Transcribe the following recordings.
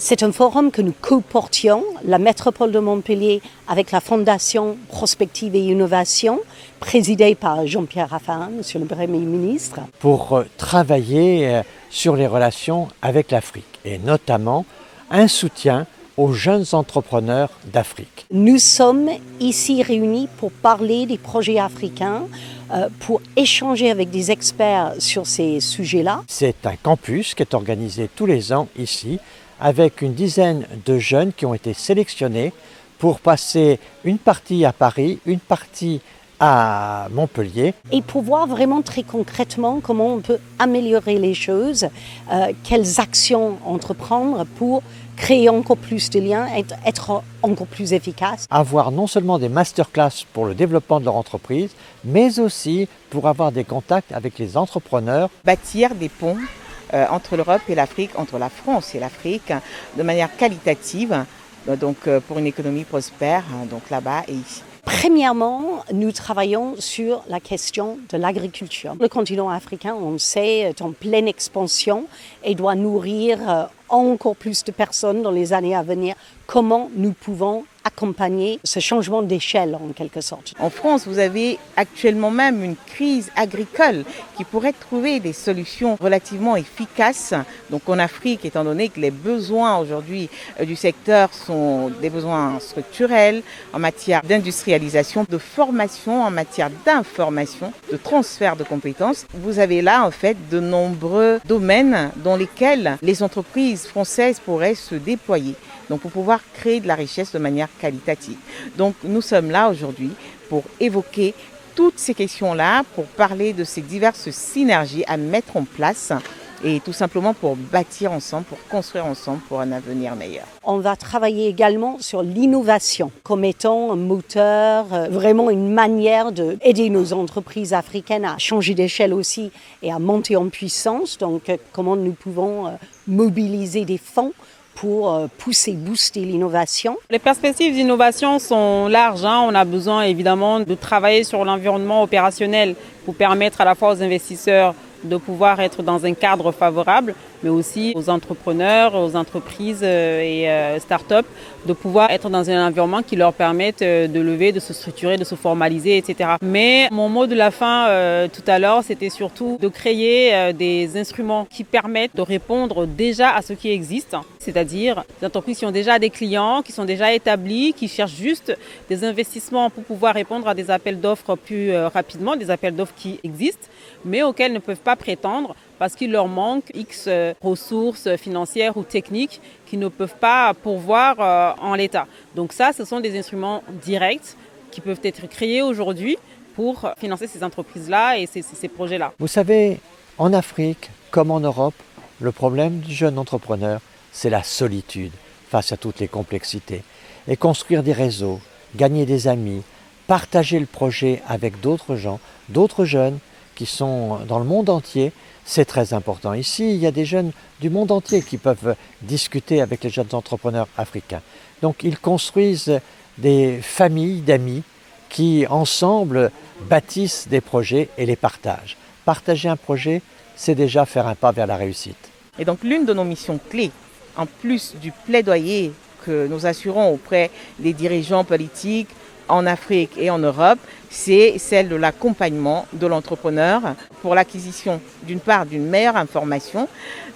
C'est un forum que nous co-portions, la métropole de Montpellier, avec la Fondation Prospective et Innovation, présidée par Jean-Pierre Raffarin, Monsieur le Premier ministre. Pour travailler sur les relations avec l'Afrique et notamment un soutien aux jeunes entrepreneurs d'Afrique. Nous sommes ici réunis pour parler des projets africains, pour échanger avec des experts sur ces sujets-là. C'est un campus qui est organisé tous les ans ici, avec une dizaine de jeunes qui ont été sélectionnés pour passer une partie à Paris, une partie à Montpellier. Et pour voir vraiment très concrètement comment on peut améliorer les choses, quelles actions entreprendre pour créer encore plus de liens, être encore plus efficace. Avoir non seulement des masterclass pour le développement de leur entreprise, mais aussi pour avoir des contacts avec les entrepreneurs. Bâtir des ponts entre l'Europe et l'Afrique, entre la France et l'Afrique, de manière qualitative, donc pour une économie prospère, donc là-bas et ici. Premièrement, nous travaillons sur la question de l'agriculture. Le continent africain, on le sait, est en pleine expansion et doit nourrir encore plus de personnes dans les années à venir. Comment nous pouvons accompagner ce changement d'échelle en quelque sorte? En France, vous avez actuellement même une crise agricole qui pourrait trouver des solutions relativement efficaces. Donc en Afrique, étant donné que les besoins aujourd'hui du secteur sont des besoins structurels en matière d'industrialisation, de formation, en matière d'information, de transfert de compétences, vous avez là en fait de nombreux domaines dans lesquels les entreprises françaises pourraient se déployer. Donc pour pouvoir créer de la richesse de manière qualitative. Donc nous sommes là aujourd'hui pour évoquer toutes ces questions-là, pour parler de ces diverses synergies à mettre en place et tout simplement pour bâtir ensemble, pour construire ensemble pour un avenir meilleur. On va travailler également sur l'innovation comme étant un moteur, vraiment une manière d'aider nos entreprises africaines à changer d'échelle aussi et à monter en puissance. Donc comment nous pouvons mobiliser des fonds pour booster l'innovation. Les perspectives d'innovation sont larges. On a besoin évidemment de travailler sur l'environnement opérationnel pour permettre à la fois aux investisseurs de pouvoir être dans un cadre favorable, mais aussi aux entrepreneurs, aux entreprises et start-up de pouvoir être dans un environnement qui leur permette de lever, de se structurer, de se formaliser, etc. Mais mon mot de la fin tout à l'heure, c'était surtout de créer des instruments qui permettent de répondre déjà à ce qui existe, c'est-à-dire des entreprises qui ont déjà des clients, qui sont déjà établis, qui cherchent juste des investissements pour pouvoir répondre à des appels d'offres plus rapidement, des appels d'offres qui existent, mais auxquels ne peuvent pas prétendre parce qu'il leur manque X ressources financières ou techniques qui ne peuvent pas pourvoir en l'état. Donc ça, ce sont des instruments directs qui peuvent être créés aujourd'hui pour financer ces entreprises-là et ces projets-là. Vous savez, en Afrique comme en Europe, le problème du jeune entrepreneur, c'est la solitude face à toutes les complexités. Et construire des réseaux, gagner des amis, partager le projet avec d'autres gens, d'autres jeunes qui sont dans le monde entier, c'est très important. Ici, il y a des jeunes du monde entier qui peuvent discuter avec les jeunes entrepreneurs africains. Donc, ils construisent des familles d'amis qui, ensemble, bâtissent des projets et les partagent. Partager un projet, c'est déjà faire un pas vers la réussite. Et donc, l'une de nos missions clés, en plus du plaidoyer que nous assurons auprès des dirigeants politiques en Afrique et en Europe, c'est celle de l'accompagnement de l'entrepreneur pour l'acquisition d'une part d'une meilleure information,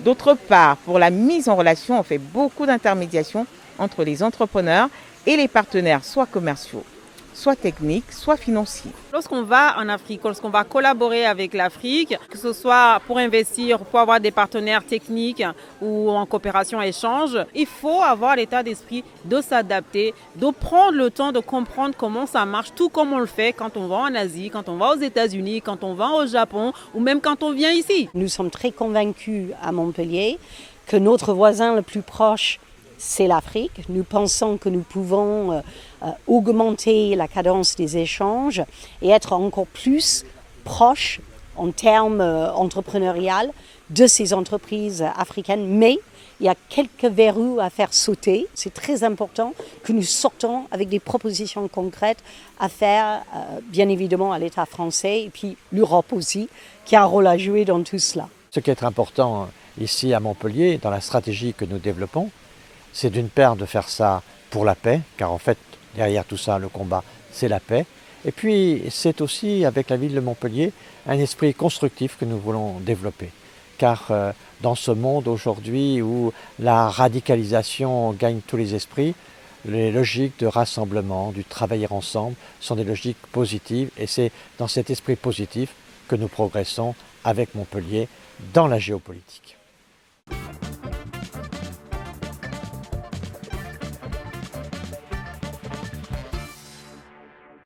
d'autre part pour la mise en relation. On fait beaucoup d'intermédiation entre les entrepreneurs et les partenaires, soit commerciaux, soit techniques, soit financiers. Lorsqu'on va en Afrique, lorsqu'on va collaborer avec l'Afrique, que ce soit pour investir, pour avoir des partenaires techniques ou en coopération échange, il faut avoir l'état d'esprit de s'adapter, de prendre le temps de comprendre comment ça marche, tout comme on le fait quand on va en Asie, quand on va aux États-Unis, quand on va au Japon ou même quand on vient ici. Nous sommes très convaincus à Montpellier que notre voisin le plus proche, c'est l'Afrique. Nous pensons que nous pouvons augmenter la cadence des échanges et être encore plus proches en termes entrepreneurial de ces entreprises africaines. Mais il y a quelques verrous à faire sauter. C'est très important que nous sortons avec des propositions concrètes à faire, bien évidemment, à l'État français et puis l'Europe aussi, qui a un rôle à jouer dans tout cela. Ce qui est important ici à Montpellier, dans la stratégie que nous développons, C'est d'une part de faire ça pour la paix, car en fait, derrière tout ça, le combat, c'est la paix. Et puis, c'est aussi, avec la ville de Montpellier, un esprit constructif que nous voulons développer. Car dans ce monde aujourd'hui où la radicalisation gagne tous les esprits, les logiques de rassemblement, du travailler ensemble, sont des logiques positives. Et c'est dans cet esprit positif que nous progressons avec Montpellier dans la géopolitique.